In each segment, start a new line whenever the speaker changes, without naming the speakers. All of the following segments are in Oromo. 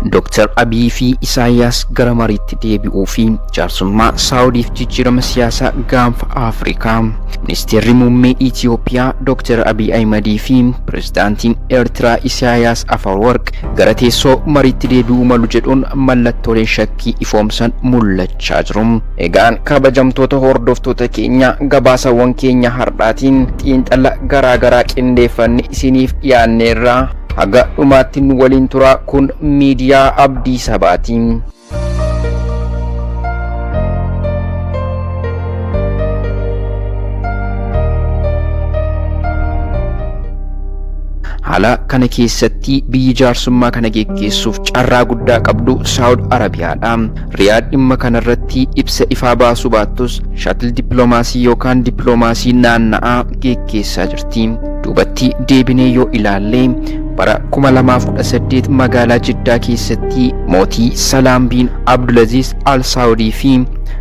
Dr. Abiy fi Isaayyaas gara mariitti deebi'uu fi jaarsummaa Saawudiif jijjiirama siyaasaa gaanfa Afrikaa. Ministeerri muummee Itoophiyaa Dr. Abiy Ahmed fi pirezidaantiin Eertiraa Isaayyaas Afwerqi gara teessoo mariitti deebi'uu malu jedhuun mallattoolee shakkii ifoomsan mul'achaa jiru. Egaan kabajamtoota hordoftoota keenya gabaasawwan keenya hardhaatiin xiinxala garaagaraa qindeeffanne isiniif dhiyaanneerra. Haga dhumaatti nu waliin turaa. Kun miidiyaa Abdii Sabaati. Haala kana keessatti biyyi jaarsummaa kana geggeessuuf carraa guddaa qabdu Saawud Arabiyaadha. Riyaad dhimma kanarratti ibsa ifaa baasuu baattus shaatil dippiloomaasii yookaan dippiloomaasii naanna'aa geggeessaa jirti. Duubatti deebinee yoo ilaalle bara 2018 magaalaa Jiddaa keessatti mootii Salaam bin Abdulaziz Al Saudi fi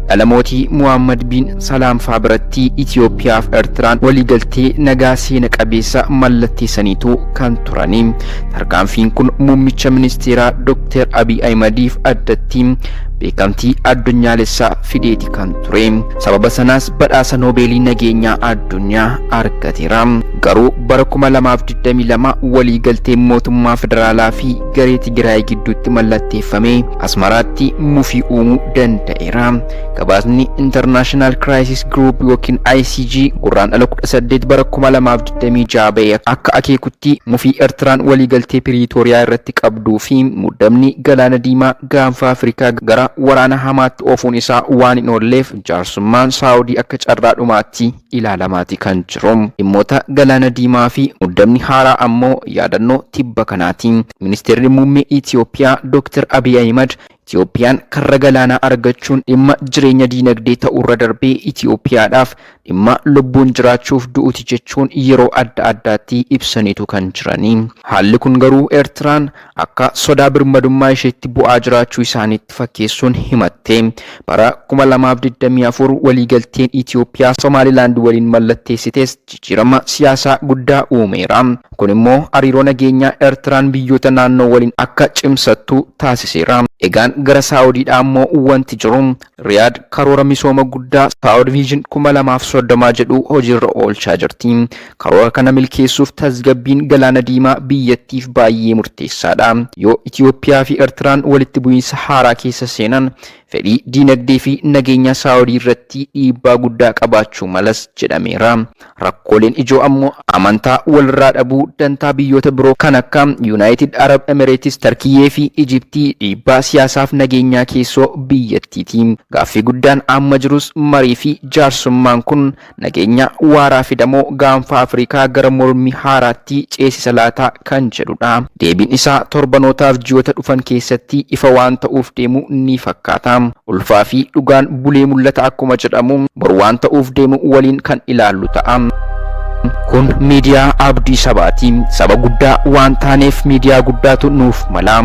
dhala mootii Muhammad bin Salaam faa biratti Itoophiyaa fi Eertiraan waliigaltee nagaa seena qabeessa mallatteessaniitu kan turani. Tarkaanfiin kun muummicha ministeeraa Dr. Abiy Ahmediif addatti beekamtii addunyaalessaa fideeti kan ture. Sababa sanaas badhaasa Noobeelii nageenyaa addunyaa argateera. Garuu bara 2022 waliigaltee mootummaa federaalaa fi garee Tigraay gidduutti mallatteeffame Asmaraatti mufii uumuu danda'eera. Gabaasni International Crisis Group yookiin ICG gurraandhala 18 bara 2026 ba'e akka akeekutti mufii Eertiraan waliigaltee Piriitooriyaa irratti qabduu fi muddamni galaana diimaa gaanfa Afrikaa gara waraana hamaatti oofuun isaa waan hin oolleef jaarsummaan Saawudii akka carraa dhumaatti ilaalamaati kan jiru. Dhimmoota galaana diimaa fi muddamni haaraa ammoo yaadannoo tibba kanaati. Ministeerri muummee Itoophiyaa Dr. Abiy Ahmed Itoophiyaan karra galaanaa argachuun dhimma jireenya diinagdee ta'urra darbee Itoophiyaadhaaf dhimma lubbuun jiraachuuf du'uuti jechuun yeroo adda addaatti ibsaniitu kan jirani. Haalli kun garuu Eertiraan akka sodaa birmadummaa isheetti bu'aa jiraachuu isaaniitti fakkeessuun himatte. Bara 2024 waliigalteen Itoophiyaa Somaalilaand waliin mallatteessites jijjiirama siyaasaa guddaa uumeera. Kun immoo hariiroo nageenyaa Eertiraan biyyoota naannoo waliin akka cimsattu taasiseera. Egaan gara Saawudiidhaa ammoo wanti jiru Riyaad karoora misooma guddaa Saawud Vision 2030 jedhu hojiirra oolchaa jirti. Karoora kana milkeessuuf tasgabbiin galaana diimaa biyyattiif baay'ee murteessaadha. Yoo Itoophiyaa fi Eertiraan walitti bu'iinsa haaraa keessa seenan fedhii diinagdee fi nageenya Saawudii irratti dhiibbaa guddaa qabaachuu malas jedhameera. Rakkooleen ijoo ammoo amantaa walirraa dhabuu dantaa biyyoota biroo kan akka United Arab Emirates, Turkiyyee fi Ijiptii dhiibbaa siyaasaaf nageenyaa keessoo biyyattiiti. Gaaffii guddaan amma jirus marii fi jaarsummaan kun nageenya waaraa fidamoo gaanfa Afrikaa gara mormii haaraatti ceesisa laataa kan jedhudha. Deebiin isaa torbanootaaf ji'oota dhufan keessatti ifa waan ta'uuf deemu ni fakkaata. Ulfaa fi dhugaan bulee mul'ata akkuma jedhamu bor waan ta'uuf deemu waliin kan ilaallu ta'a. Kun miidiyaa Abdii Sabaati. Saba guddaa waan taaneef miidiyaa guddaatu nuuf mala.